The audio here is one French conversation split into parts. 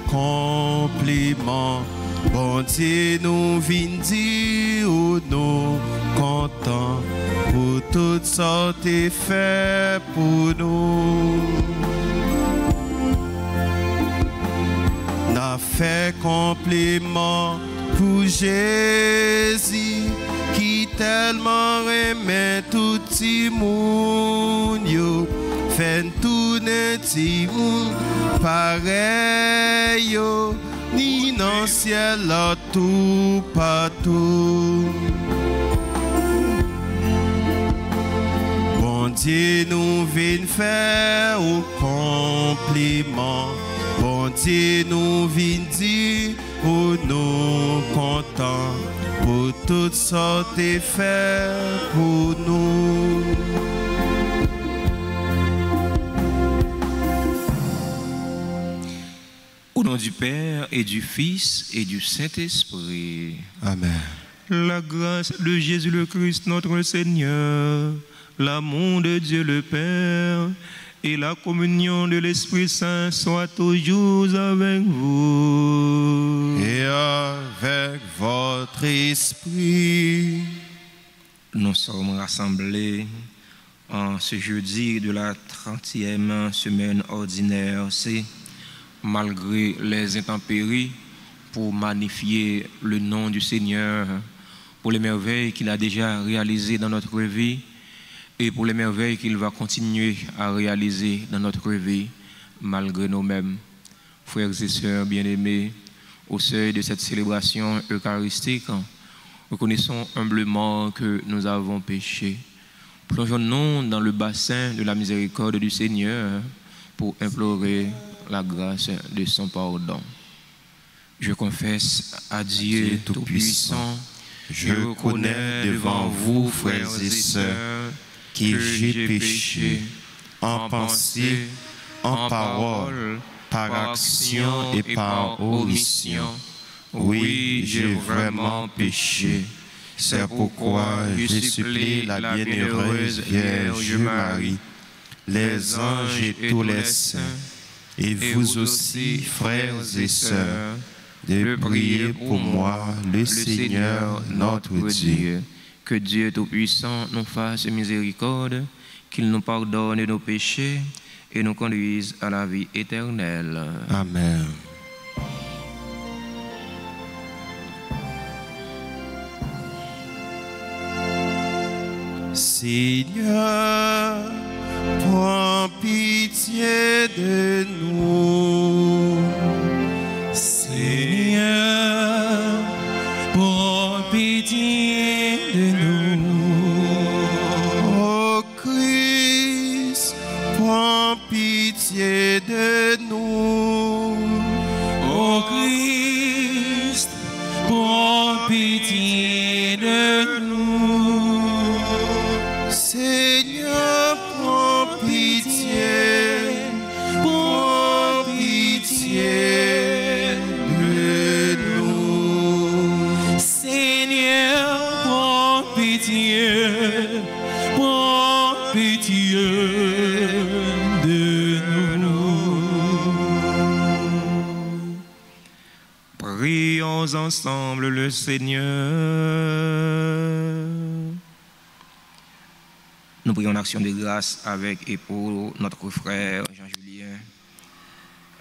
compliments. Bon Dieu, nous vînes dire nous contents pour toutes sortes de faits pour nous. N'a fait compliment pour Jésus qui tellement aimait tout le monde. Yo fait tourner tout le monde pareil. Yo. Ni dans le ciel, là, tout partout. Bon Dieu, nous vînes faire au compliment. Bon Dieu, nous vînes dire où nous contents pour toutes sortes de faits pour nous. Au nom du Père et du Fils et du Saint-Esprit. Amen. La grâce de Jésus le Christ, notre Seigneur, l'amour de Dieu le Père et la communion de l'Esprit Saint soient toujours avec vous. Et avec votre esprit. Nous sommes rassemblés en ce jeudi de la 30e semaine ordinaire. C'est malgré les intempéries, pour magnifier le nom du Seigneur, pour les merveilles qu'il a déjà réalisées dans notre vie et pour les merveilles qu'il va continuer à réaliser dans notre vie, malgré nous-mêmes. Frères et sœurs bien-aimés, au seuil de cette célébration eucharistique, reconnaissons humblement que nous avons péché. Plongeons-nous dans le bassin de la miséricorde du Seigneur pour implorer la grâce de son pardon. Je confesse à Dieu Tout-Puissant, je reconnais devant vous, frères et sœurs, que j'ai péché en pensée, en parole, par action et par omission. Oui, j'ai vraiment péché. C'est pourquoi je supplie la bienheureuse Vierge Marie, les anges et tous les saints, et vous aussi, frères et sœurs, de prier pour moi, le Seigneur notre Dieu. Que Dieu Tout-Puissant nous fasse miséricorde, qu'il nous pardonne nos péchés et nous conduise à la vie éternelle. Amen. Seigneur, prends pitié de nous. Seigneur, prends pitié de nous. Ô Christ, prends pitié de nous. Ô Christ, prends pitié de nous. Seigneur, prends pitié de nous. Seigneur, prends pitié de nous. Prions ensemble le Seigneur. Nous prions en action de grâce avec et pour notre frère Jean-Julien,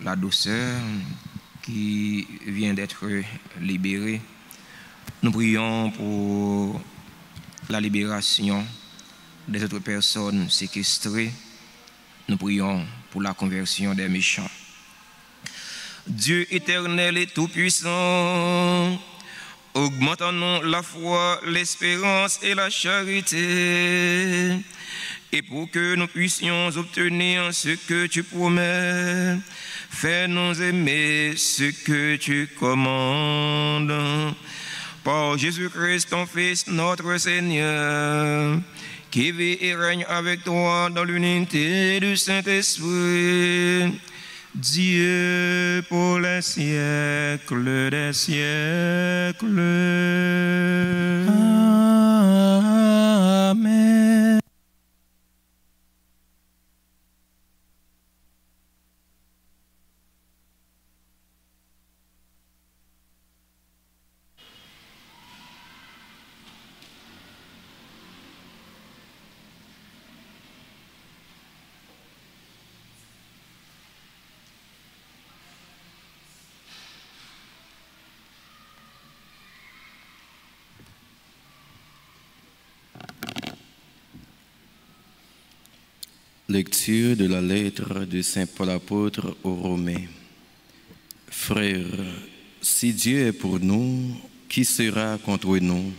la douceur qui vient d'être libéré. Nous prions pour la libération des autres personnes séquestrées. Nous prions pour la conversion des méchants. Dieu éternel et tout-puissant, augmente en nous la foi, l'espérance et la charité, et pour que nous puissions obtenir ce que tu promets, fais-nous aimer ce que tu commandes. Par Jésus-Christ, ton Fils, notre Seigneur, qui vit et règne avec toi dans l'unité du Saint-Esprit, Dieu pour les siècles des siècles. Amen. Lecture de la lettre de Saint Paul apôtre aux Romains. Frères, si Dieu est pour nous, qui sera contre nous?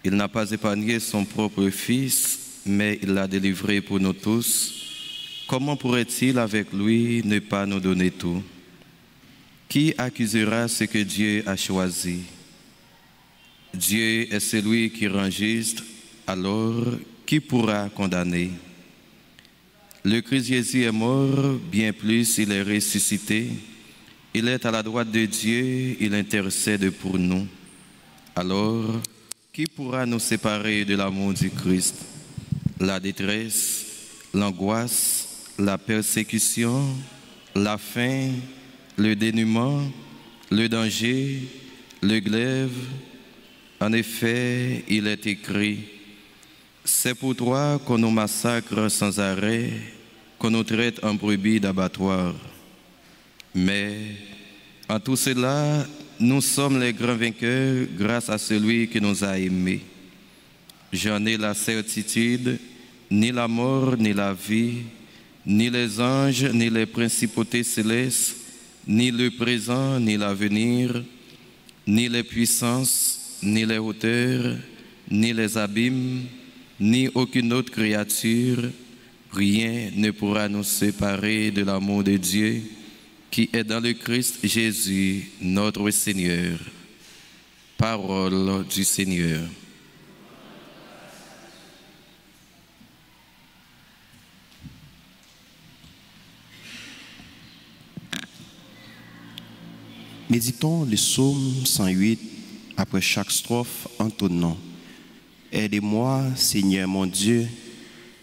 Il n'a pas épargné son propre Fils, mais il l'a délivré pour nous tous. Comment pourrait-il avec lui ne pas nous donner tout? Qui accusera ce que Dieu a choisi? Dieu est celui qui enregistre, alors qui pourra condamner? Le Christ Jésus est mort, bien plus il est ressuscité. Il est à la droite de Dieu, il intercède pour nous. Alors, qui pourra nous séparer de l'amour du Christ? La détresse, l'angoisse, la persécution, la faim, le dénuement, le danger, le glaive. En effet, il est écrit: c'est pour toi qu'on nous massacre sans arrêt, qu'on nous traite en brebis d'abattoir. Mais en tout cela, nous sommes les grands vainqueurs grâce à celui qui nous a aimés. J'en ai la certitude, ni la mort, ni la vie, ni les anges, ni les principautés célestes, ni le présent, ni l'avenir, ni les puissances, ni les hauteurs, ni les abîmes, ni aucune autre créature, rien ne pourra nous séparer de l'amour de Dieu qui est dans le Christ Jésus, notre Seigneur. Parole du Seigneur. Méditons le psaume 108 après chaque strophe en tonnant. Aide-moi, Seigneur mon Dieu,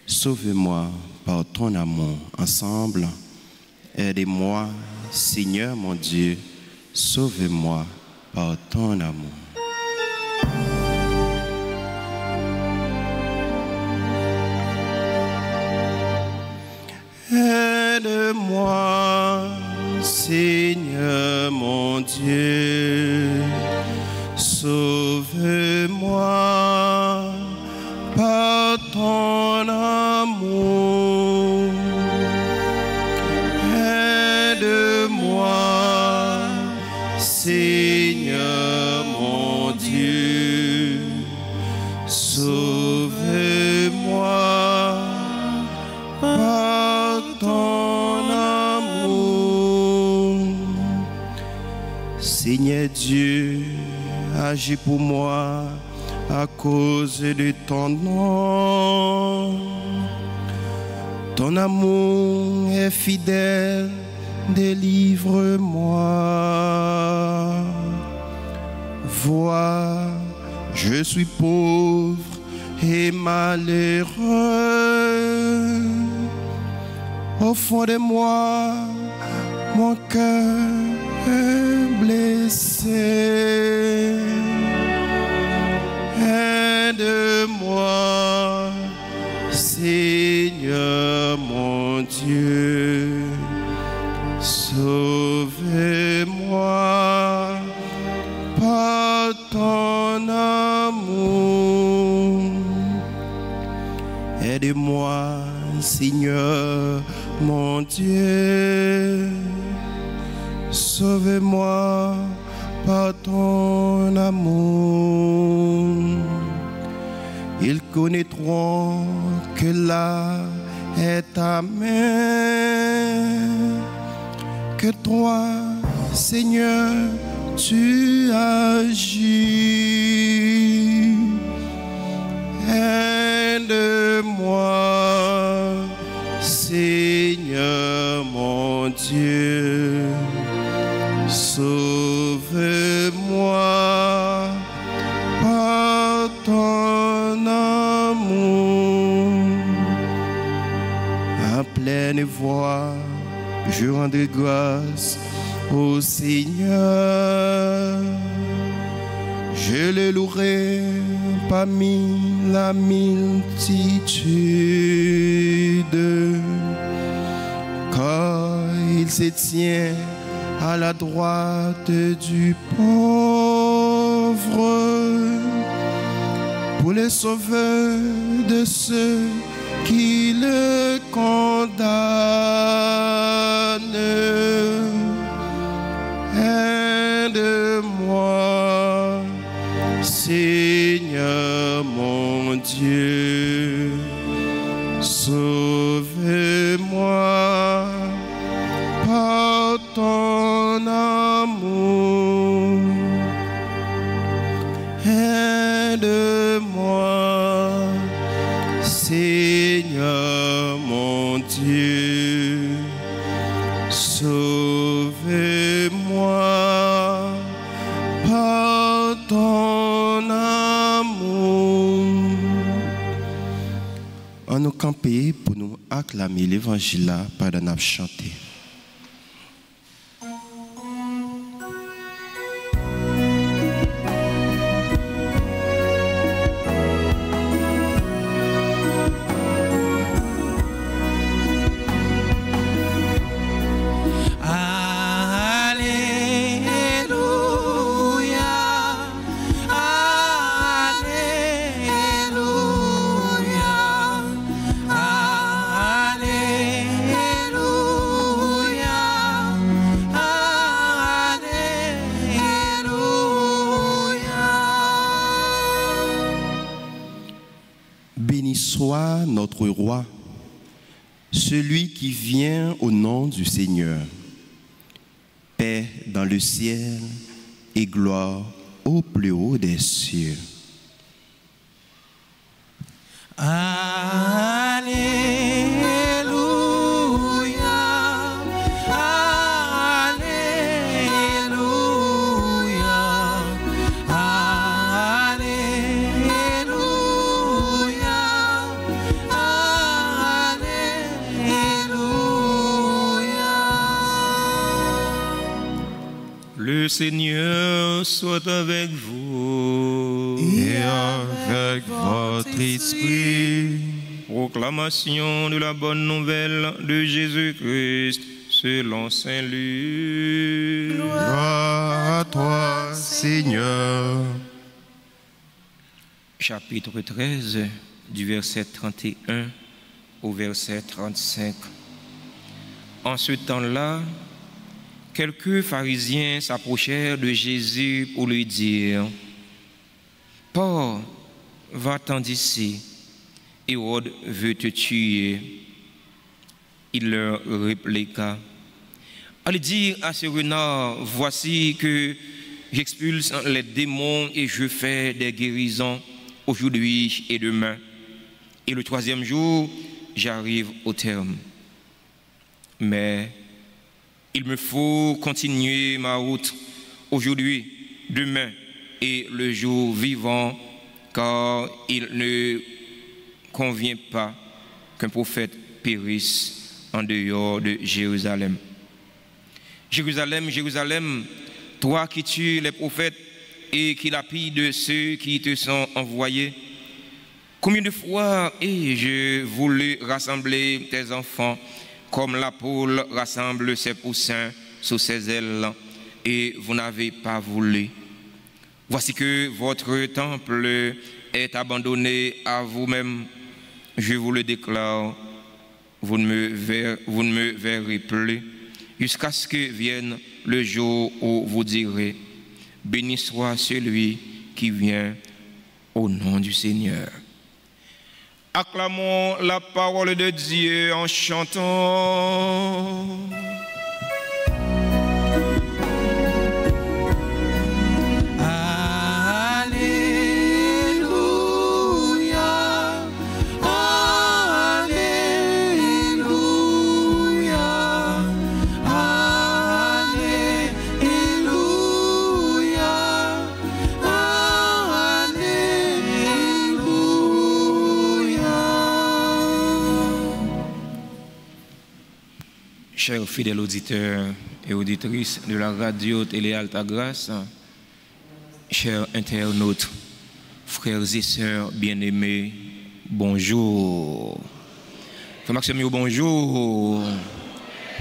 sauve-moi par ton amour. Ensemble, aide-moi, Seigneur mon Dieu, sauve-moi par ton amour. Aide-moi, Seigneur mon Dieu, sauve-moi par ton amour. Aide-moi, Seigneur mon Dieu, sauve-moi par ton amour. Seigneur Dieu, agis pour moi à cause de ton nom. Ton amour est fidèle, délivre-moi. Vois, je suis pauvre et malheureux. Au fond de moi, mon cœur est blessé. Aide-moi, Seigneur mon Dieu, sauve-moi par ton amour. Aide-moi, Seigneur mon Dieu, sauve-moi par ton amour. Ils connaîtront que là est ta main, que toi, Seigneur, tu agis. Aide-moi, Seigneur mon Dieu, sauve-moi par ton amour. À pleine voix, je rendrai grâce au Seigneur. Je le louerai parmi la multitude, car il se tient à la droite du pauvre, pour les sauveurs de ceux qui le condamne. Aide-moi, Seigneur mon Dieu, sauve-moi par ton amour. Aide-moi, Seigneur mon Dieu, sauve-moi par ton amour. On nous camper pour nous acclamer l'évangile là pendant nous chanter. Béni soit notre roi, celui qui vient au nom du Seigneur. Paix dans le ciel et gloire au plus haut des cieux. Le Seigneur soit avec vous Et avec votre esprit. Proclamation de la bonne nouvelle de Jésus-Christ selon Saint Luc. Gloire à toi, Seigneur. Chapitre 13, du verset 31 au verset 35. En ce temps-là, quelques pharisiens s'approchèrent de Jésus pour lui dire: Paul, va-t'en d'ici, Hérode veut te tuer. Il leur répliqua: Allez dire à ce renard, voici que j'expulse les démons et je fais des guérisons aujourd'hui et demain. Et le troisième jour, j'arrive au terme. Mais il me faut continuer ma route aujourd'hui, demain et le jour vivant, car il ne convient pas qu'un prophète périsse en dehors de Jérusalem. Jérusalem, Jérusalem, toi qui tues les prophètes et qui lapides ceux qui te sont envoyés, combien de fois ai-je voulu rassembler tes enfants comme la poule rassemble ses poussins sous ses ailes, et vous n'avez pas voulu. Voici que votre temple est abandonné à vous-même. Je vous le déclare, vous ne me verrez plus, jusqu'à ce que vienne le jour où vous direz: béni soit celui qui vient au nom du Seigneur. Acclamons la parole de Dieu en chantant. Chers fidèles auditeurs et auditrices de la radio Télé Alta Grâce, chers internautes, frères et sœurs bien-aimés, bonjour. Frère Maxime, bonjour.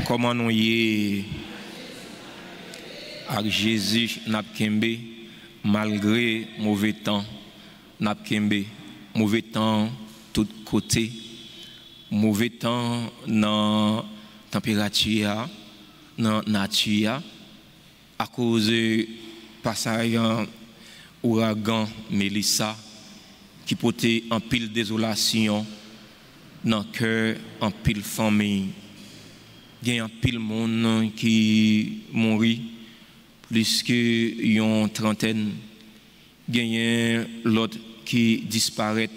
Comment nous y avec Jésus Napkembe, malgré mauvais temps, Napkembe, mauvais temps, tout côté, mauvais temps dans température, dans nature, à cause de passage ouragan Mélissa, qui portait en pile désolation dans le cœur, en pile famille. Il y a un pile monde qui mourit, plus qu'une trentaine. Il y a l'autre qui disparaît.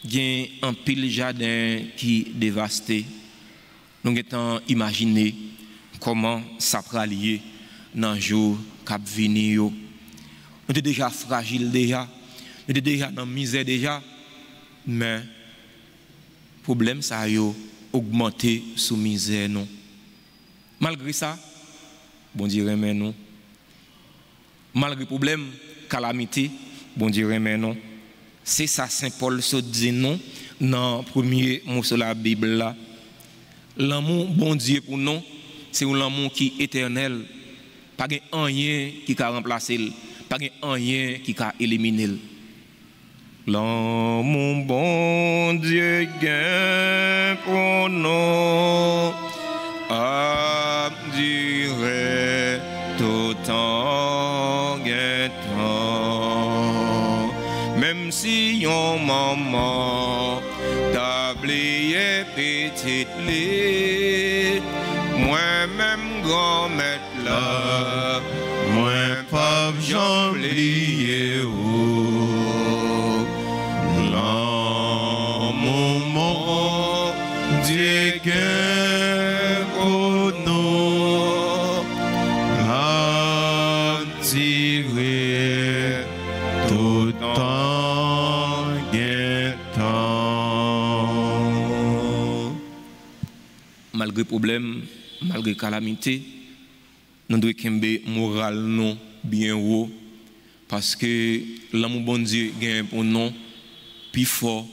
Il y a un pile jardin qui dévasté. Nous avons imaginé comment ça peut lier dans le jour qui vient. Nous sommes déjà fragiles déjà. Nous sommes déjà dans la misère déjà. Mais le problème, ça a augmenté sous misère. Non. Malgré ça, bon Dieu remet nous. Malgré le problème, calamité, bon Dieu remet nous. C'est ça Saint Paul se dit non dans le premier mot sur la Bible là. L'amour bon Dieu pour nous, c'est un amour qui est éternel. Pas rien qui a remplacé, pas rien qui a éliminé. L'amour bon Dieu gain pour nous a duré tout temps gain temps. Même si yon maman t'a oublié petite lit, moi-même grand-mère là, moi pas j'oublié où. L'amour mon Dieu que pour nous a tiré tout temps gain temps. Malgré problème, malgré calamité, nous devons kembe moral non bien haut parce que l'amour bon Dieu gagne pour nous plus fort,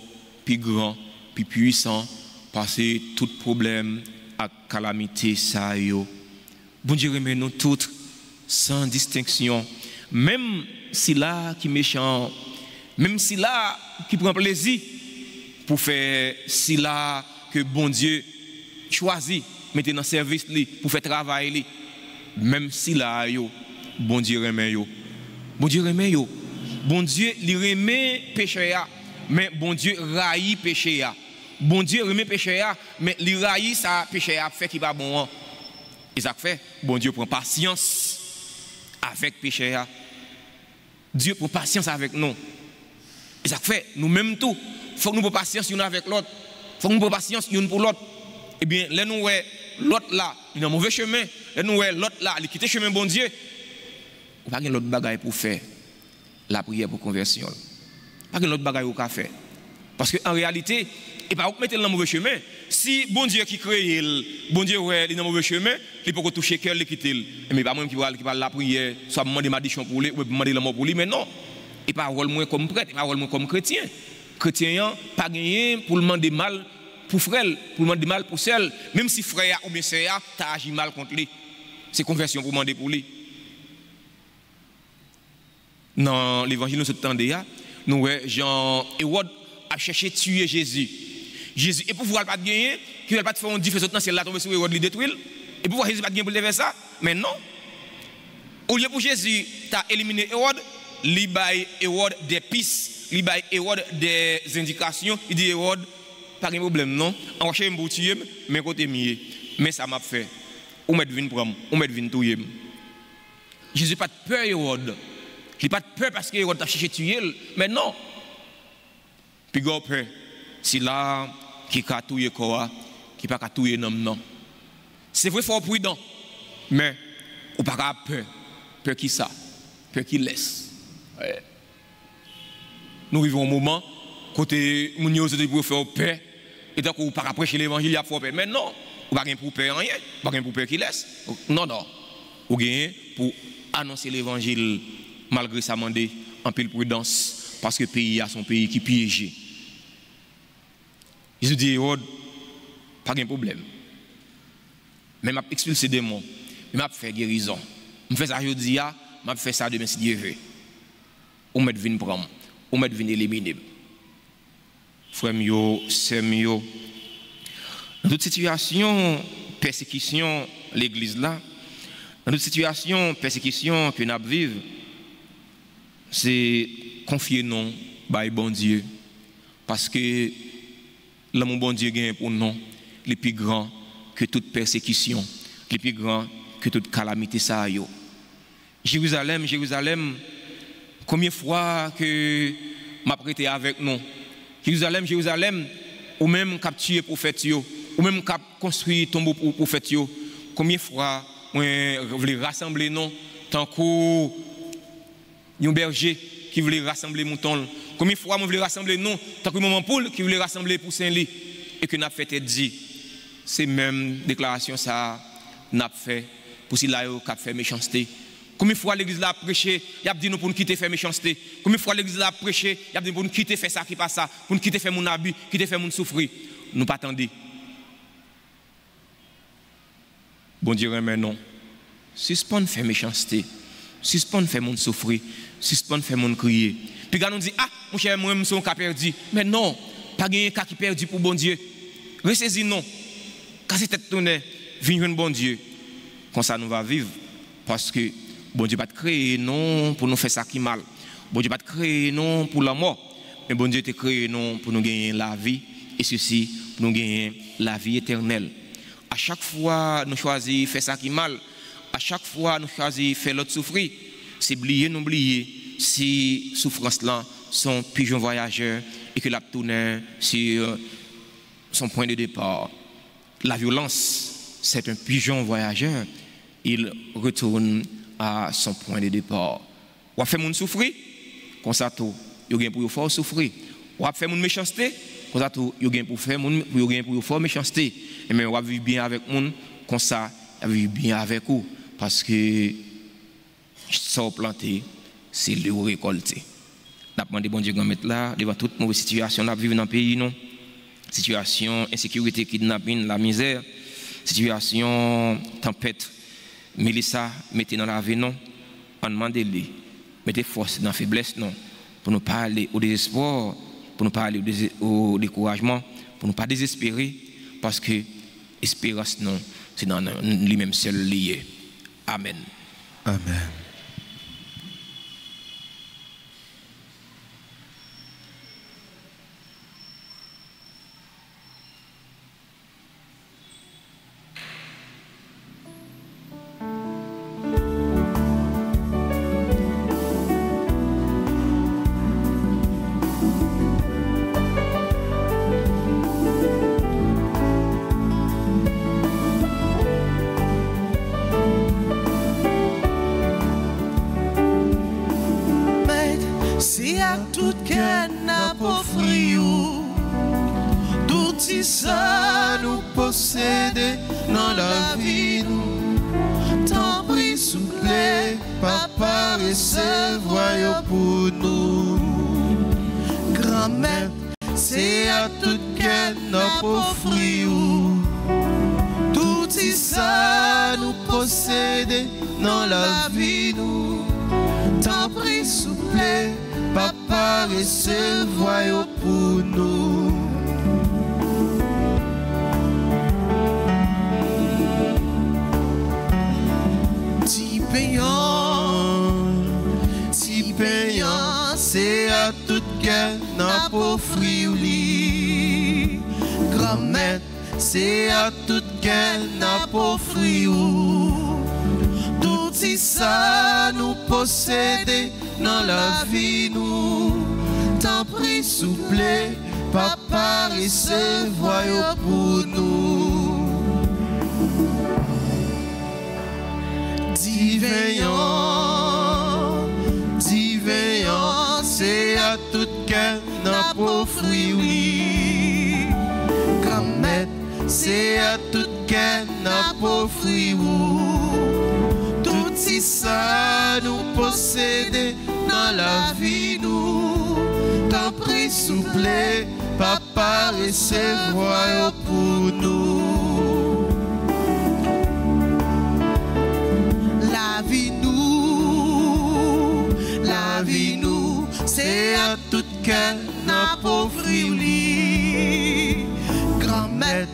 plus grand, plus puissant parce que tout problème à calamité ça yo. Bon Dieu remet nous toutes sans distinction, même si là qui méchant, même si là qui prend plaisir pour faire si là que bon Dieu choisit mettez dans service li pour faire travail li, même si là yo bon Dieu remet yo. Bon Dieu remet yo. Bon Dieu li remet péché ya, mais bon Dieu raï péché ya. Bon Dieu remet péché ya, mais li raï ça péché ya fait qui pas bon. Et ça fait bon Dieu prend patience avec péché ya. Dieu prend patience avec nous. Et ça fait nous même tout, faut que nous prenions patience l'un avec l'autre. Faut que nous prenions patience l'un pour l'autre. Eh bien, là nous l'autre là, il est dans mauvais chemin. Là nous l'autre là, il quitte le chemin bon Dieu. Ou pas l'autre bagaille pour faire la prière pour conversion. Pas l'autre bagaille pour faire. Parce que en réalité, et pas mettre dans le mauvais chemin. Si bon Dieu qui crée, bon Dieu il est dans le mauvais chemin, il peut toucher cœur, il quitte. Mais pas moi qui va la prière, soit demander madichon pour lui ou demander la mort pour lui, mais non. Et pas rôle moins comme prêtre, pas rôle moins comme chrétien. Chrétien pas gagné pour demander mal pour frère, pour demander mal pour celle, même si frère ou bien sœur t'a agi mal contre lui. C'est conversion pour demander pour lui. Dans l'évangile nous attendons, nous voyons Jean Hérode a cherché à tuer Jésus. Jésus, et pour pouvoir pas gagner, qu'il ne va pas faire un différence dans ciel là tomber sur Hérode le détruire. Et pour Jésus pas gagner pour faire ça, mais non. Au lieu pour Jésus t'a éliminé Hérode, il baille Hérode des pistes, il baille Hérode des indications, il dit Hérode pas de problème non, on va chercher me tuer mais côté mieux. Mais ça m'a fait. On met vinn prendre, on met vinn tuer. Jésus pas de peur Hérode. Il pas de peur parce que Hérode a cherché tuer, mais non. Puis go peur. Si là qui a tué quoi, qui pas tuer non. C'est vrai fort prudent. Mais ou pas peur. Peur qui ça? Peur qui laisse. Ouais. Nous vivons un moment côté moun yo c'est pour faire paix et donc ou pas prêcher l'évangile il a faut paix mais non ou pas gain pour paix rien pas gain pour paix qui laisse non ou gain pour annoncer l'évangile malgré ça mandé en pile prudence parce que le pays a son pays qui piégé. Jésus dit pas de problème mais m'a expulser des démons m'a fait guérison me fait ça aujourd'hui m'a fait ça demain si Dieu veut ou mettre vinn prendre ou mettre vinn éliminer. Frère mio, sœur mio, Dans toute situation, persécution, l'église là, dans toute situation, persécution que nous vivons, c'est confier non, by bon Dieu. Parce que l'amour bon Dieu gagne pour nous, le plus grand que toute persécution, le plus grand que toute calamité ça yo. Jérusalem, Jérusalem, combien de fois que m'a prêté avec nous? Jérusalem, Jérusalem, ou même capturer prophète yo, ou même cap construire tombeau pour prophète yo. Combien de fois on voulait rassembler nous tant qu'un berger qui voulait rassembler mouton. Combien de fois on voulait rassembler nous tant que maman poule qui voulait rassembler pour Saint-Lit et que n'a fait être dit. C'est même déclaration ça n'a fait pour si là yo cap fait méchanceté. Combien de fois l'église l'a prêché, il a dit nous pour nous quitter faire méchanceté. Combien de fois l'église l'a prêché, il a dit pour nous quitter faire ça qui passe ça, pour nous quitter faire mon abus, quitter faire mon souffrir. Nous pas attendre. Bon Dieu remet non. Suspend faire méchanceté. Suspend faire mon souffrir, suspend faire mon crier. Puis quand on dit ah mon cher moi je suis un cas perdu. Mais non, pas gagner cas qui perdu pour bon Dieu. Ressaisis non. Quand c'est tête tournée, viens bon Dieu. Comme ça nous va vivre parce que bon Dieu va te créer non pour nous faire ça qui mal. Bon Dieu va te créer non pour la mort. Mais bon Dieu te créé non pour nous gagner la vie et ceci pour nous gagner la vie éternelle. À chaque fois nous choisissons faire ça qui mal, à chaque fois nous choisissons faire l'autre souffrir, c'est oublier n'oublier si souffrance là sont pigeons voyageurs et que la tourne sur son point de départ. La violence, c'est un pigeon voyageur, il retourne à son point de départ. On va faire mon souffrir, comme ça tout, il y a pour faire souffrir. On va faire mon méchanceté, comme ça tout, il y a pour faire pour faire méchanceté. Et mais on va vivre bien avec moun, comme ça, on va vivre bien avec vous, parce que ça planté, c'est le récolté. Nous avons demandé bon Dieu de mettre là, devant toute mauvaise situation nous vivons dans le pays, non? Situation, insécurité, kidnapping, la misère, situation, tempête. Mélissa, mettez dans la vie, non? On demande-lui, mettez force dans la faiblesse, non? Pour ne pas aller au désespoir, pour ne pas aller au découragement, pour ne pas désespérer, parce que l'espérance, non, c'est dans lui-même seul lié. Amen. Amen. Ça nous possède dans la vie, nous. Tant pis, souple, papa, recevoir pour nous. Grand-mère, c'est à tout qu'elle n'a pas offrir. Tout ça nous possède dans la vie, nous. Tant pis, souple, papa, recevoir pour nous. Si payant, c'est à tout qu'elle n'a pas frioli. Grand-mère, c'est à tout qu'elle n'a pas frioli. Tout ça nous possède dans la vie, nous. Tant pis, souple, papa, recevoir pour nous. Diveillant, c'est à tout qu'elle n'a pas frioli. Grand-mère, c'est à tout qu'elle n'a pas frioli. Tout ça nous possède dans la vie, nous. Tant pis, souple, papa, recevoir pour nous. C'est à tout qu'elle n'a pas frioli. Grand-mère,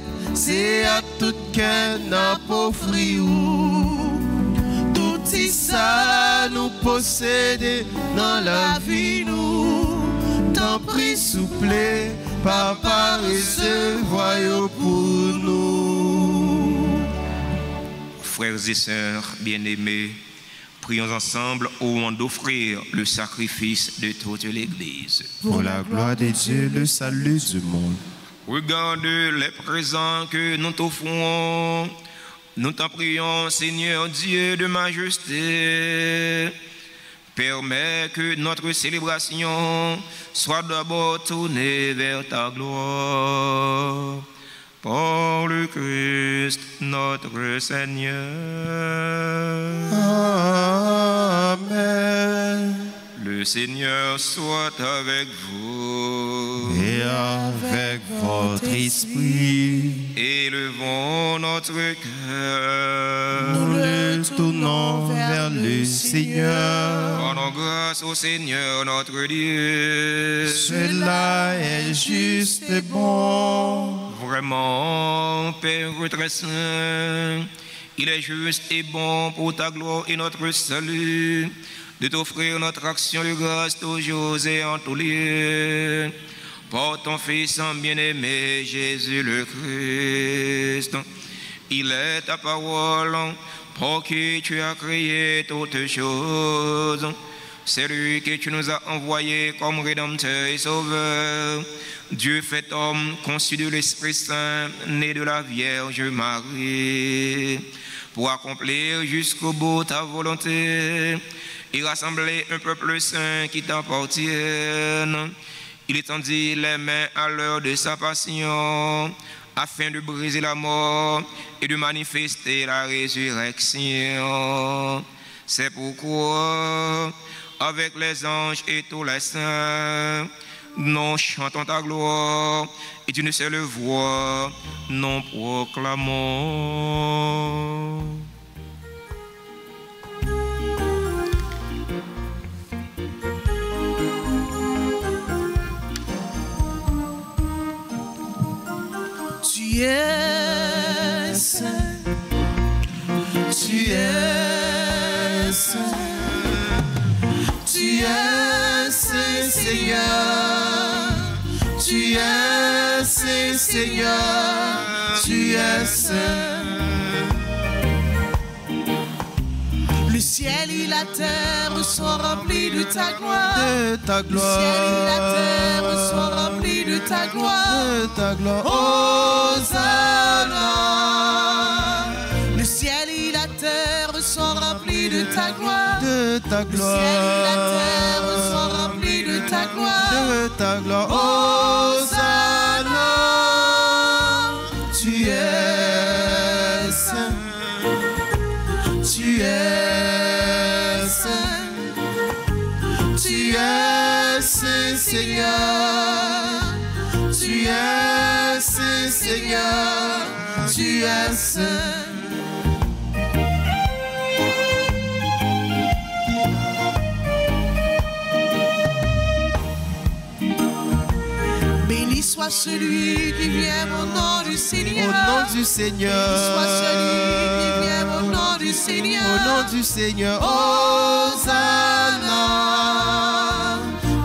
disposé à tout cœur n'a pauvri ou tout ça nous posséder dans la vie nous t'en prie souple papa recevoir pour nous. Frères et sœurs bien-aimés, prions ensemble au moment d'offrir le sacrifice de toute l'Église. Pour la gloire de Dieu, le salut du monde. Regarde les présents que nous t'offrons. Nous t'en prions, Seigneur Dieu de majesté. Permets que notre célébration soit d'abord tournée vers ta gloire. Par le Christ notre Seigneur. Amen. Le Seigneur soit avec vous. Et avec votre esprit. Élevons notre cœur. Nous le tournons vers le Seigneur. Rendons grâce au Seigneur notre Dieu. Cela est juste et bon. Vraiment, Père très saint, il est juste et bon pour ta gloire et notre salut de t'offrir notre action de grâce toujours et en tous lieux. Par ton Fils bien-aimé Jésus le Christ, il est ta parole pour qui tu as créé toutes choses. C'est lui que tu nous as envoyé comme Rédempteur et Sauveur. Dieu fait homme, conçu de l'Esprit Saint, né de la Vierge Marie, pour accomplir jusqu'au bout ta volonté et rassembler un peuple saint qui t'appartienne. Il étendit les mains à l'heure de sa passion, afin de briser la mort et de manifester la résurrection. C'est pourquoi, avec les anges et tous les saints, nous chantons ta gloire et d'une seule voix, nous proclamons. Tu es saint, tu es saint, tu es saint, Seigneur, tu es saint, Seigneur, tu es saint. Le ciel et la terre sont remplis de ta gloire, de ta gloire. Le ciel et la terre sont remplis de ta gloire, de ta gloire. Hosanna. Le ciel et la terre sont remplis de ta gloire, de ta gloire. Le ciel et la terre sont remplis de ta gloire, de ta gloire. Hosanna. Tu es saint, tu es saint, tu es saint, Seigneur, tu es saint, Seigneur, tu es saint. Béni soit celui qui vient au nom du Seigneur. Au nom du Seigneur. Béni soit celui qui vient au nom du Seigneur. Au nom du Seigneur. Hosanna.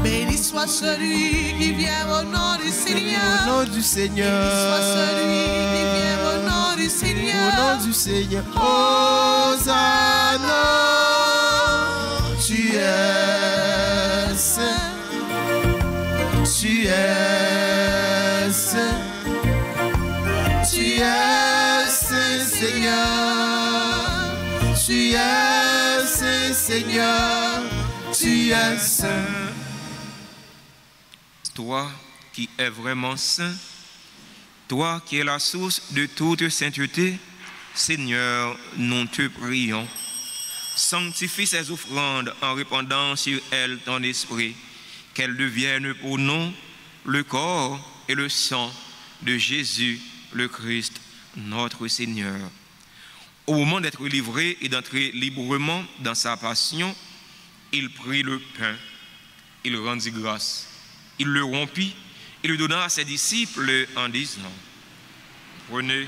Béni soit celui qui vient au nom du Seigneur. Au nom du Seigneur. Béni soit celui qui vient au nom du Seigneur. Au nom du Seigneur. Hosanna. Tu es saint. Tu es saint. Tu es saint, Seigneur. Tu es saint, Seigneur. Tu es saint. Toi qui es vraiment saint, toi qui es la source de toute sainteté, Seigneur, nous te prions. Sanctifie ces offrandes en répandant sur elles ton esprit, qu'elles deviennent pour nous le corps et le sang de Jésus le Christ, notre Seigneur. Au moment d'être livré et d'entrer librement dans sa passion, il prit le pain, il rendit grâce, il le rompit et le donna à ses disciples en disant: Prenez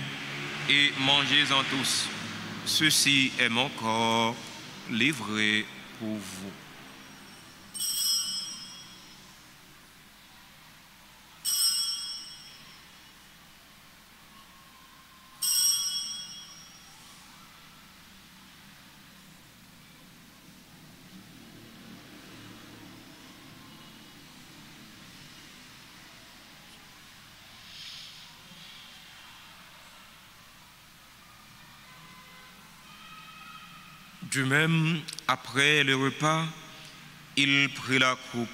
et mangez-en tous. Ceci est mon corps livré pour vous. De même, après le repas, il prit la coupe.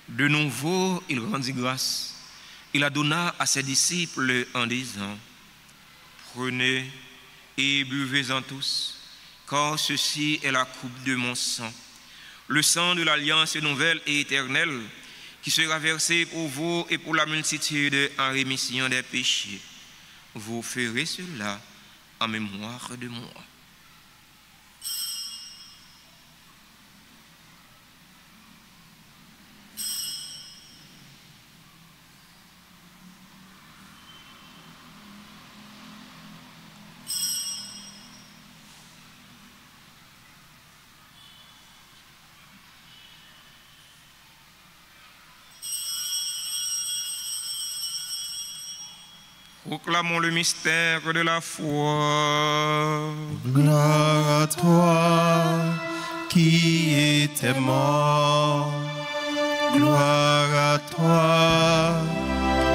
De nouveau, il rendit grâce. Il la donna à ses disciples en disant, « Prenez et buvez-en tous, car ceci est la coupe de mon sang, le sang de l'alliance nouvelle et éternelle, qui sera versé pour vous et pour la multitude en rémission des péchés. Vous ferez cela en mémoire de moi. » Proclamons le mystère de la foi. Gloire à toi qui étais mort. Gloire à toi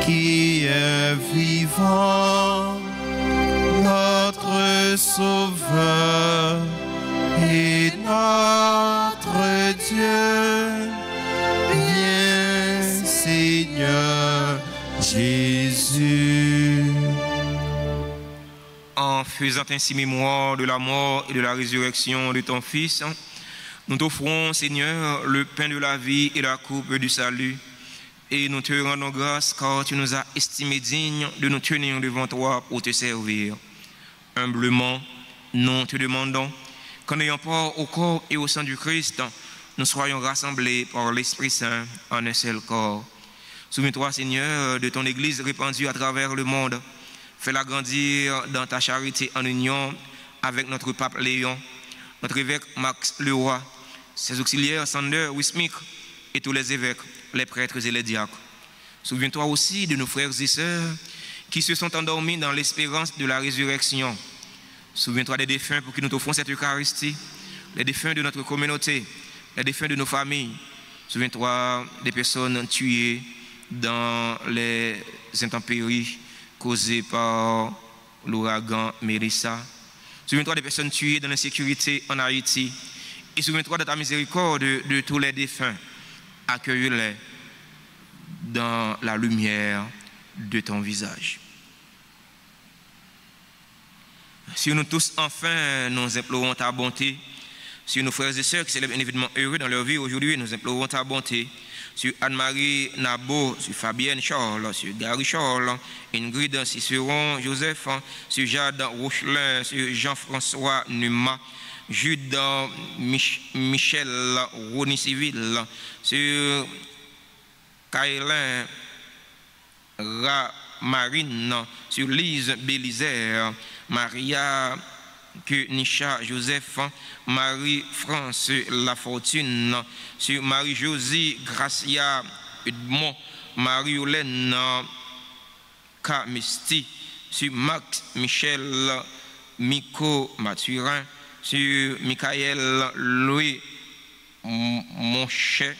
qui es vivant. Notre Sauveur et notre Dieu. Bien Seigneur Jésus. En faisant ainsi mémoire de la mort et de la résurrection de ton Fils, nous t'offrons, Seigneur, le pain de la vie et la coupe du salut. Et nous te rendons grâce car tu nous as estimés dignes de nous tenir devant toi pour te servir. Humblement, nous te demandons qu'en ayant part au corps et au sang du Christ, nous soyons rassemblés par l'Esprit Saint en un seul corps. Souviens-toi, Seigneur, de ton Église répandue à travers le monde. Fais-la grandir dans ta charité en union avec notre pape Léon, notre évêque Max Leroy, ses auxiliaires Sander Wismik et tous les évêques, les prêtres et les diacres. Souviens-toi aussi de nos frères et sœurs qui se sont endormis dans l'espérance de la résurrection. Souviens-toi des défunts pour qui nous t'offrons cette Eucharistie, les défunts de notre communauté, les défunts de nos familles. Souviens-toi des personnes tuées dans les intempéries causées par l'ouragan Mélissa. Souviens-toi des personnes tuées dans l'insécurité en Haïti. Et souviens-toi de ta miséricorde de tous les défunts. Accueille-les dans la lumière de ton visage. Sur nous tous, enfin, nous implorons ta bonté. Sur nos frères et sœurs qui célèbrent un événement heureux dans leur vie aujourd'hui, nous implorons ta bonté. Sur Anne-Marie Nabo, sur Fabienne Charles, sur Gary Charles, Ingrid Cicéron Joseph, sur Jade Rochelin, sur Jean-François Numa, Jude Michel Roni Civil, sur Kaylin Marine, sur Lise Bélizer, Maria Nisha Joseph, Marie-France Lafortune, sur Marie-Josie Gracia Edmond, Marie-Hélène Kamisti, sur Max Michel Miko Mathurin, sur Michael Louis Monchet,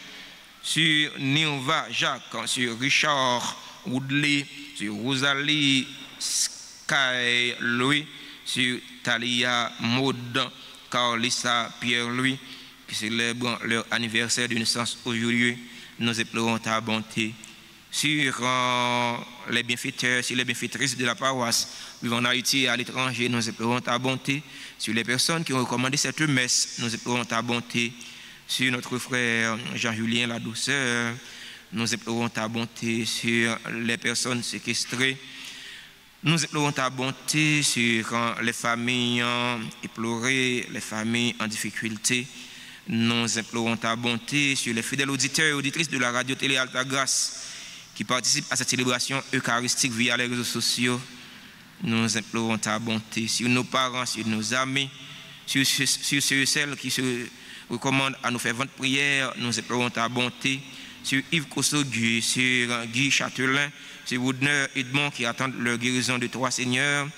sur Nirva Jacques, sur Richard Woodley, sur Rosalie Sky Louis, sur Talia Maud, Carlissa Pierre-Louis, qui célèbrent leur anniversaire de naissance aujourd'hui. Nous implorons ta bonté sur les bienfaiteurs, sur les bienfaitrices de la paroisse vivant en Haïti et à l'étranger. Nous implorons ta bonté sur les personnes qui ont recommandé cette messe. Nous implorons ta bonté sur notre frère Jean-Julien La Douceur. Nous implorons ta bonté sur les personnes séquestrées. Nous implorons ta bonté sur les familles éplorées, les familles en difficulté. Nous implorons ta bonté sur les fidèles auditeurs et auditrices de la radio-télé Alta Grace qui participent à cette célébration eucharistique via les réseaux sociaux. nous implorons ta bonté sur nos parents, sur nos amis, sur ceux et celles qui se recommandent à nous faire votre prière. Nous implorons ta bonté sur Yves Kossogu, sur Guy Châtelain, sur Woodner Edmond qui attendent leur guérison de toi, Seigneur.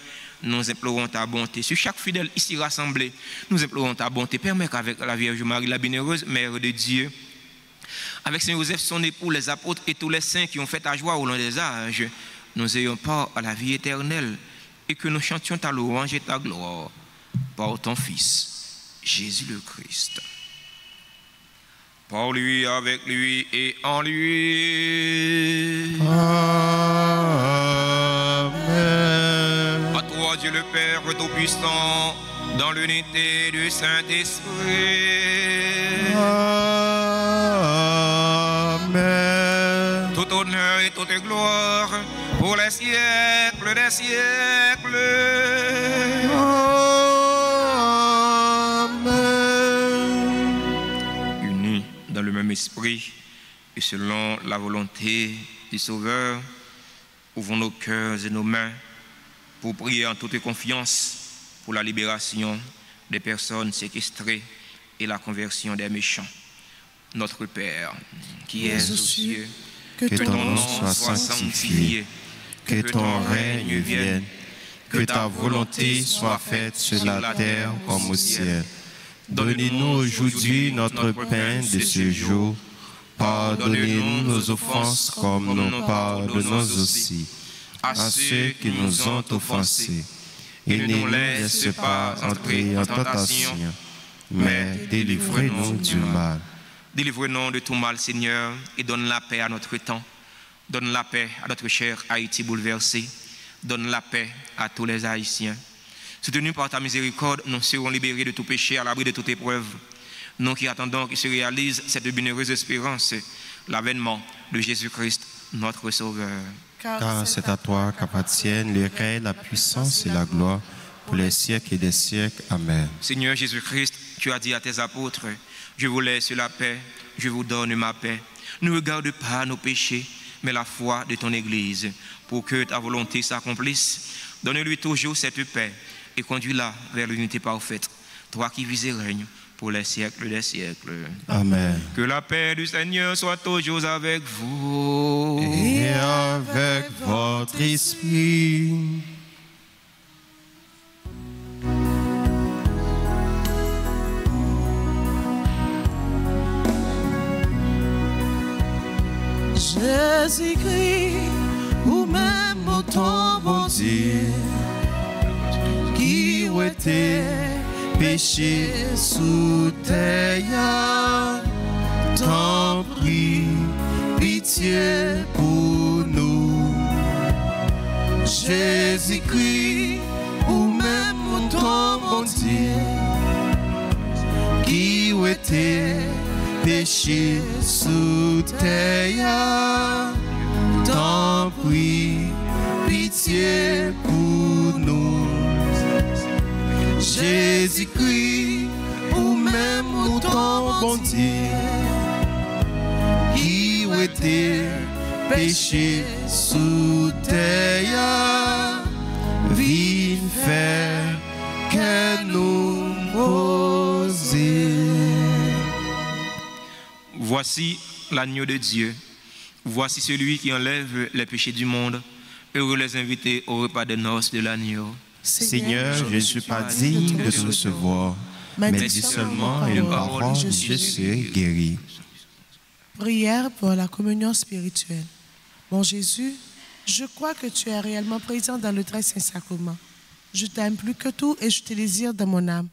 Nous implorons ta bonté. Sur chaque fidèle ici rassemblé, nous implorons ta bonté. Permets qu'avec la Vierge Marie, la bienheureuse Mère de Dieu, avec Saint Joseph, son époux, les apôtres et tous les saints qui ont fait ta joie au long des âges, nous ayons part à la vie éternelle et que nous chantions ta louange et ta gloire par ton Fils, Jésus le Christ. Par lui, avec lui et en lui. Amen. À toi, Dieu le Père Tout-Puissant, dans l'unité du Saint-Esprit. Amen. Tout honneur et toute gloire pour les siècles des siècles. Amen. Unis dans le même esprit et selon la volonté du Sauveur, ouvrons nos cœurs et nos mains pour prier en toute confiance pour la libération des personnes séquestrées et la conversion des méchants. Notre Père, qui es aux cieux, que ton nom soit sanctifié, que ton règne vienne, que ta volonté soit faite sur la terre comme au ciel. Donnez-nous aujourd'hui notre pain de ce jour. Pardonnez-nous nos offenses comme nous pardonnons aussi à ceux qui nous ont offensés. Et ne nous laisse pas entrer en tentation, mais délivrez-nous du mal. Délivre-nous de tout mal, Seigneur, et donne la paix à notre temps. Donne la paix à notre cher Haïti bouleversé. Donne la paix à tous les Haïtiens. Soutenus par ta miséricorde, nous serons libérés de tout péché, à l'abri de toute épreuve. Nous qui attendons qu'il se réalise cette bienheureuse espérance, l'avènement de Jésus-Christ, notre Sauveur. Car c'est à toi qu'appartiennent les règnes, la puissance et la gloire pour les siècles et des siècles. Amen. Seigneur Jésus-Christ, tu as dit à tes apôtres, je vous laisse la paix, je vous donne ma paix. Ne regarde pas nos péchés, mais la foi de ton Église, pour que ta volonté s'accomplisse. Donne-lui toujours cette paix et conduis-la vers l'unité parfaite, toi qui vis et règnes pour les siècles des siècles. Amen. Que la paix du Seigneur soit toujours avec vous. Et avec votre esprit. Jésus-Christ, ou même autant bon Dieu, qui était péché sous terre, t'en prie, pitié pour nous. Jésus-Christ, ou même autant bon Dieu, qui était péché sous terre, t'en prie, pitié pour nous. Jésus-Christ, ou même autant bon Dieu, qui était péché sous terre, viens faire que nous poser. Voici l'agneau de Dieu. Voici celui qui enlève les péchés du monde. Heureux les invités au repas de noces de l'agneau. Seigneur, je ne suis pas digne de te recevoir, mais dis seulement une parole, je serai guéri. Prière pour la communion spirituelle. Mon Jésus, je crois que tu es réellement présent dans le très saint sacrement. Je t'aime plus que tout et je te désire dans mon âme.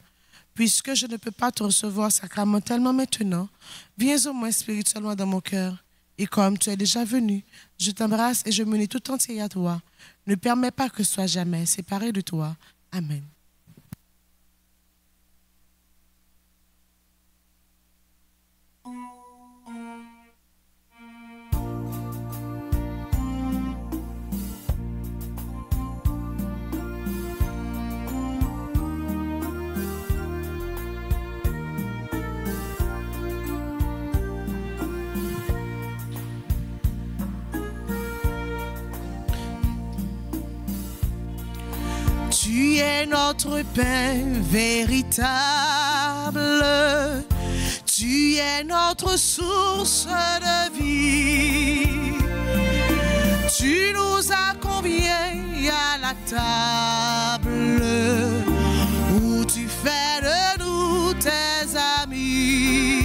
Puisque je ne peux pas te recevoir sacramentellement maintenant, viens au moins spirituellement dans mon cœur. Et comme tu es déjà venu, je t'embrasse et je me lie tout entier à toi. Ne permets pas que je sois jamais séparé de toi. Amen. Tu es notre pain véritable. Tu es notre source de vie. Tu nous as conviés à la table où tu fais de nous tes amis.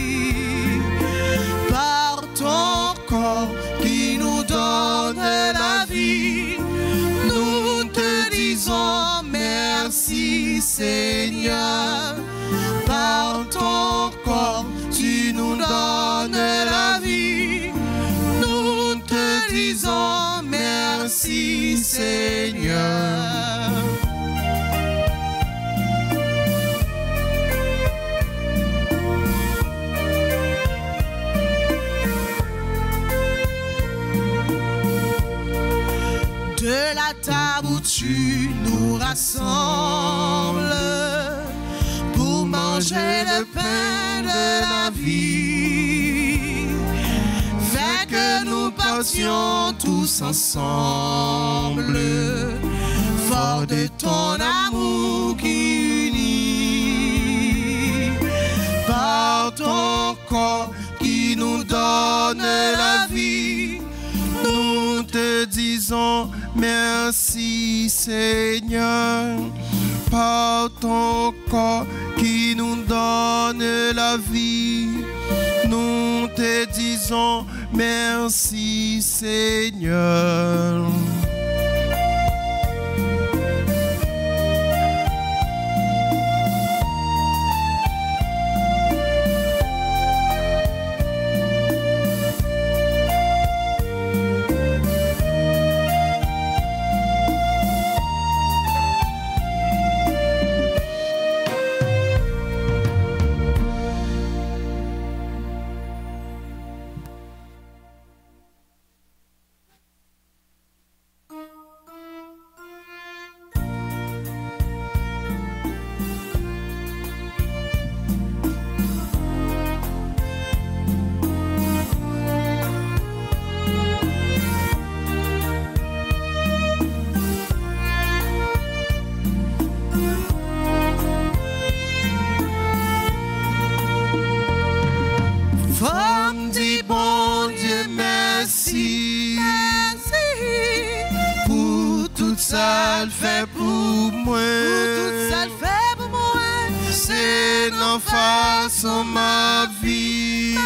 Par ton corps qui nous donne la vie, nous te disons merci Seigneur. Par ton corps tu nous donnes la vie, nous te disons merci Seigneur. De la table où tu nous rassembles pour manger le pain de la vie, fais que nous partions tous ensemble, fort de ton amour qui unit. Par ton corps qui nous donne la vie, nous te disons merci Seigneur. Par ton corps qui nous donne la vie, nous te disons merci Seigneur. Femme dit bon Dieu merci, pour tout ça le fait pour moi, c'est dans façon ma vie,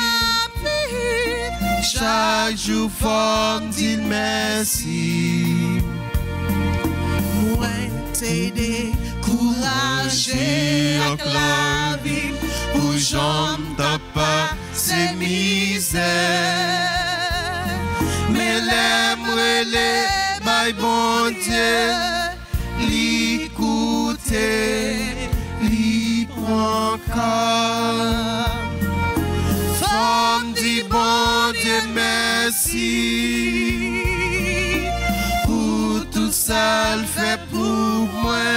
chaque jour femme dit merci. Moi t'ai découragé avec la vie, pour j'en t'as pas ces misères, mais les my bon Dieu, l'écouter, l'y prend calme. Femme dit bon Dieu merci, pour tout ça le fait pour moi,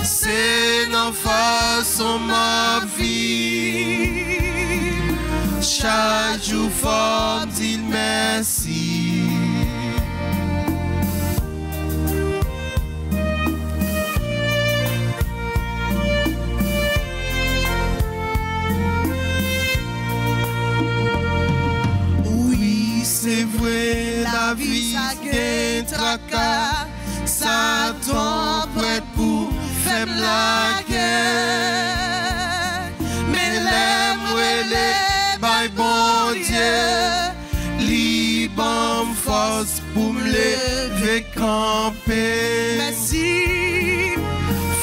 c'est dans façon ma vie, chaque jour fort dit merci. Oui, c'est vrai, la vie c'est tracas, ça tombe prête pour faire la guerre, mais les by bon Dieu, li bon force pour me lever camper. Merci,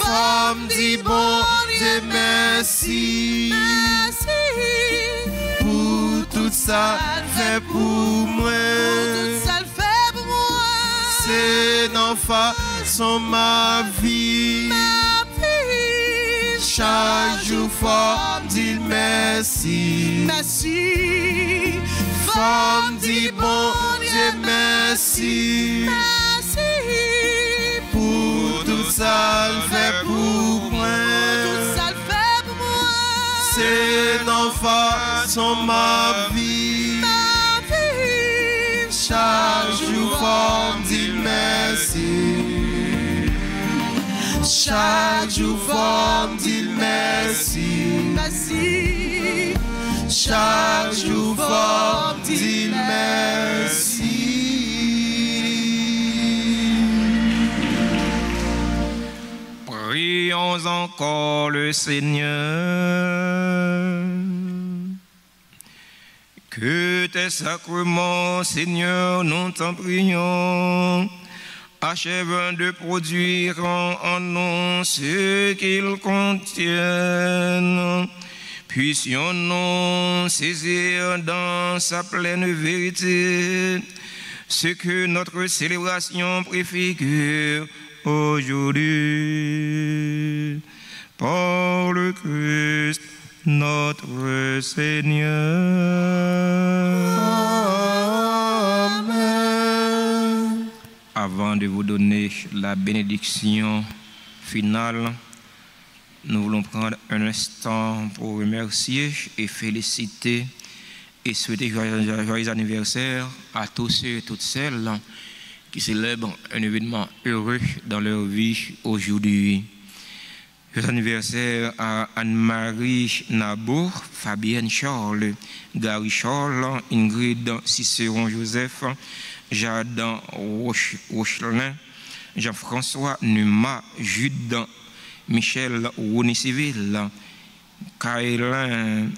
femme dit bon Dieu merci, pour tout ça fait pour moi, c'est dans façon ma vie, chaque jour femme dit merci. Merci, femme dit bon Dieu merci, pour tout ça le fait pour moi, c'est dans façon ma vie, chaque jour femme dit merci. Chaque jour forme dit merci. Merci. Chaque jour forme dit merci. Prions encore le Seigneur. Que tes sacrements, Seigneur, nous t'en prions, achèvent de produire en nous ce qu'ils contiennent. Puissions-nous saisir dans sa pleine vérité ce que notre célébration préfigure aujourd'hui. Par le Christ notre Seigneur. Amen. Avant de vous donner la bénédiction finale, nous voulons prendre un instant pour remercier et féliciter et souhaiter joyeux anniversaire à tous ceux et toutes celles qui célèbrent un événement heureux dans leur vie aujourd'hui. Joyeux anniversaire à Anne-Marie Nabour, Fabienne Charles, Gary Charles, Ingrid Cicéron Joseph, Jade Rochelin, Jean-François Numa, Jude Michel Rouni-Civil, Kaelin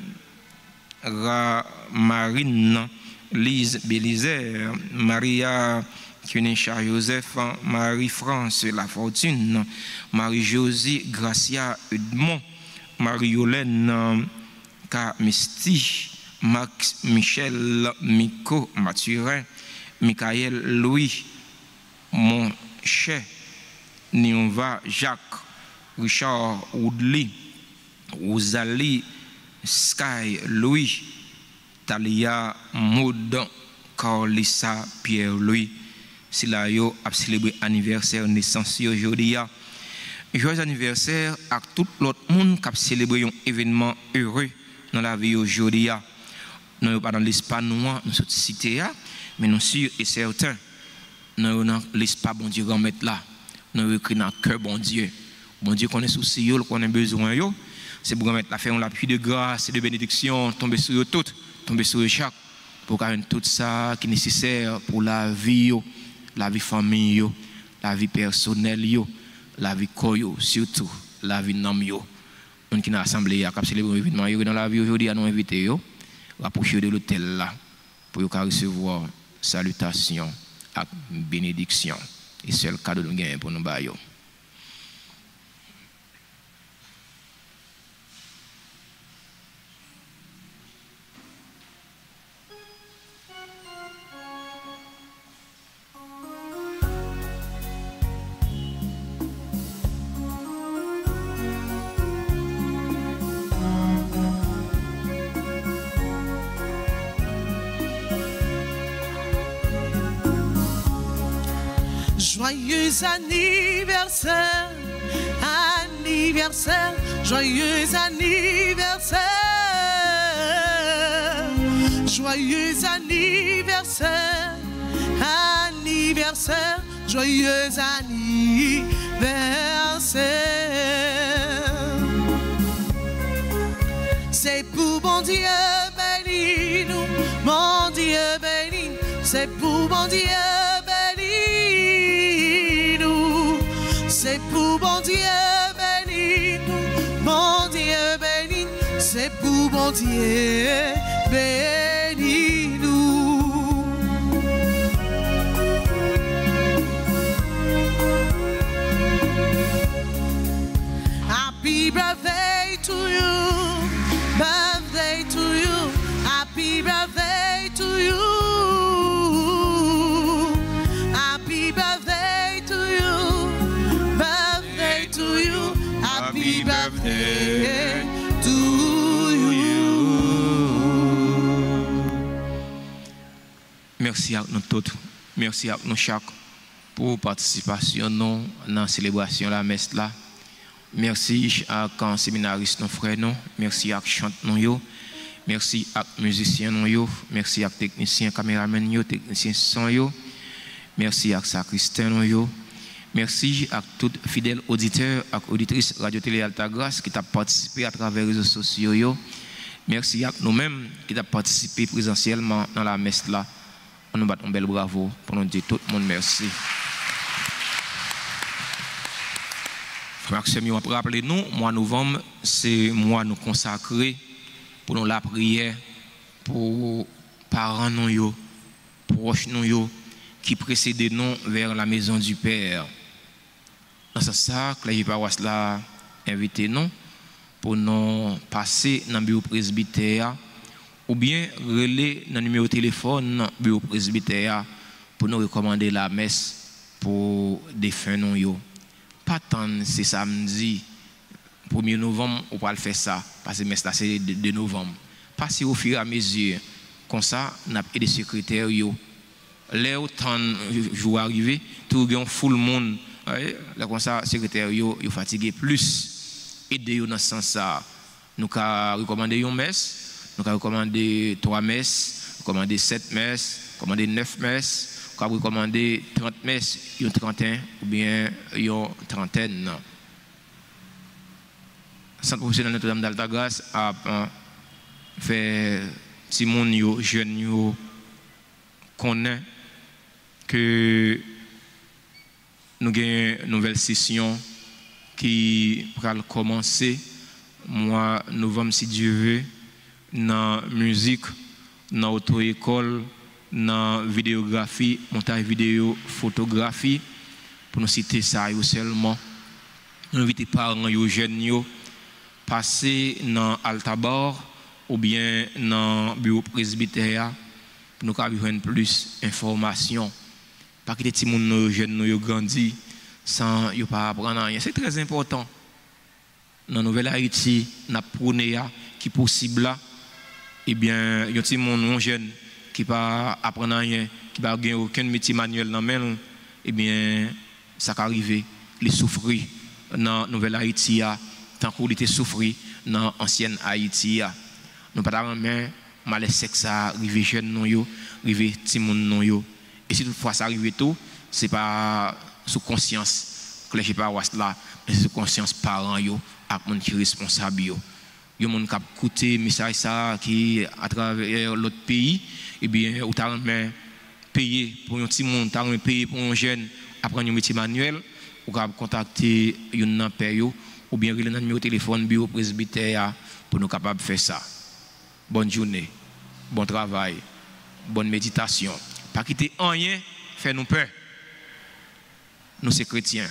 Marine, Lise Bélizer, Maria Kunisha Joseph, Marie-France Lafortune, Marie-Josie Gracia Edmond, Marie-Yolène Kamisti, Max Michel Miko Mathurin, Michael Louis Moncher, Niova Jacques, Richard Woodley, Rosalie Sky Louis, Talia Maud, Carlissa Pierre Louis. Si là yo a célébré anniversaire naissance aujourd'hui, joyeux anniversaire à tout l'autre monde qui a célébré un événement heureux dans la vie aujourd'hui. Nous ne sommes pas dans l'espace noir, nous sommes cités, mais nous sommes sûrs et certains, nous sommes dans l'espace bon Dieu remettre là. Nous sommes écrits dans le cœur bon Dieu. Bon Dieu connaît souci, connaît besoin, c'est pour remettre la faire l'appui de grâce et de bénédiction, tomber sur eux toutes, tomber sur eux chaque, pour faire tout ça qui est nécessaire pour la vie famille, la vie personnelle, la vie koyo, surtout la vie nam yo. On qui n'a assemblé à célébrer l'événement dans la vie aujourd'hui à nous inviter rapprocher de l'hôtel là pour recevoir salutations et bénédiction. Et c'est le cadeau de nous gagner pour nous bailler. Joyeux anniversaire, anniversaire, joyeux anniversaire, joyeux anniversaire, anniversaire, joyeux anniversaire. C'est pour bon Dieu béni nous, mon Dieu béni, c'est pour bon Dieu. C'est pour bon Dieu béni nous, bon Dieu béni, c'est pour bon Dieu béni nous. Happy birthday to you, birthday to you, happy birthday to you. Happy birthday to you. Happy birthday to you. Merci à nous tous, merci à nous chaque pour participation dans la célébration de la messe là. Merci à quand séminaristes nos frères nous, merci à chante nous, merci à musiciens nous, merci à techniciens caméramans yo, techniciens son yo, merci à sacristain nous. Merci à tous fidèles auditeurs et auditrices Radio-Télé Altagrace qui ont participé à travers les réseaux sociaux. Merci à nous-mêmes qui avons participé présentiellement dans la messe là. On nous bat un bel bravo pour nous dire tout le monde merci. Frère Maxime, rappelez-nous, mois de novembre, c'est mois nous consacrer pour nous la prière pour parents nous, proches nous, qui précèdent nous vers la maison du Père. Dans ce sens, les paroisses là invité nous pour nous passer dans le bureau presbytère ou bien relais dans le numéro de téléphone du bureau presbytère pour nous recommander la messe pour des fins nous. Pas tant c'est samedi 1er novembre on va le faire ça parce que messe là c'est de novembre. Passez au fur et à mesure comme ça on a des secrétaires yo. Les autant jours arriver tout gagne full monde. Là comme ça secrétaire yo fatigué plus aider dans ce sens ça nous ca recommander une messe nous ca recommander 3 messes recommander 7 messes recommander 9 messes ca recommander 30 messes une trentaine ou bien une trentaine. Centre professionnel Notre-Dame d'Altagrace a fait petit monde yo jeune yo connaît que nous avons une nouvelle session qui va commencer mois novembre si Dieu veut dans la musique, dans l'auto-école, dans la vidéographie, montage vidéo, photographie pour nous citer ça seulement. Nous invitons les parents les jeunes passer dans Altabor ou bien dans le bureau presbytère pour nous avoir plus d'informations. Pas que les petits jeunes nous grandissent sans pas apprendre rien. C'est très important. Dans la Nouvelle Haïti, nous avons qui est possible là. Eh bien, il y a des gens jeunes qui ne pas apprendre rien, qui ne pas gagner aucun métier manuel dans la main. Eh bien, ça peut arriver. Les souffrir dans la Nouvelle Haïti, tant qu'ils étaient souffrir dans l'ancienne Haïti. Nous ne pouvons pas mal sexe arriver jeunes nous, arriver petits gens. Et si toutefois ça arrive tout, ce n'est pas sous conscience que les paroisses là, mais c'est sous conscience parents yo, avec mon qui responsable yo. Yo mon qui écouter message ça qui à travers l'autre pays, et bien ou t'as payer pour un petit monde, t'as payer pour un jeune apprendre un métier manuel, ou capable contacter un père yo, ou bien reler dans numéro téléphone bureau presbytère pour nous capable faire ça. Bonne journée, bon travail, bonne méditation. Pas quitter rien, fait nous peur. Nous sommes chrétiens.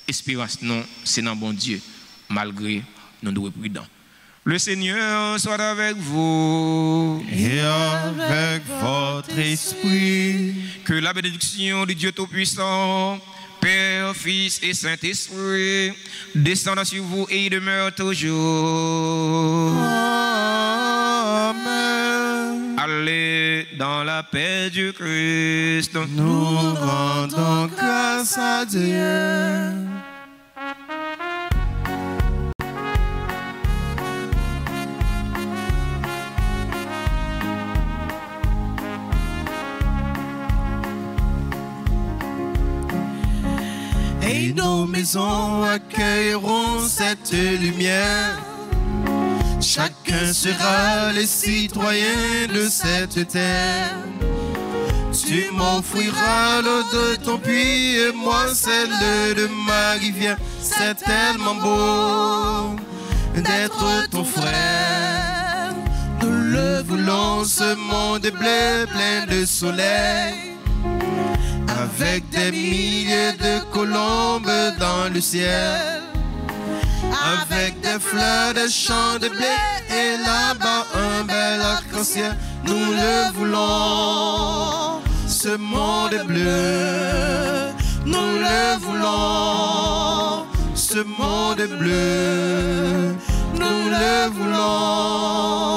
Espérance, non, c'est dans bon Dieu, malgré nous devons être prudents. Le Seigneur soit avec vous. Et avec votre esprit. Que la bénédiction du Dieu Tout-Puissant, Père, Fils et Saint-Esprit, descende sur vous et demeure toujours. Amen. Allez dans la paix du Christ. Nous rendons grâce à Dieu. Et nos maisons accueilleront cette lumière. Chacun sera le citoyen de cette terre. Tu m'offriras l'eau de ton puits et moi celle de ma rivière. C'est tellement beau d'être ton frère. Nous le voulons, ce monde bleu plein de soleil, avec des milliers de colombes dans le ciel, avec des fleurs, des champs de blé et là-bas un bel arc-en-ciel. Nous le voulons, ce monde bleu. Nous le voulons, ce monde bleu. Nous le voulons.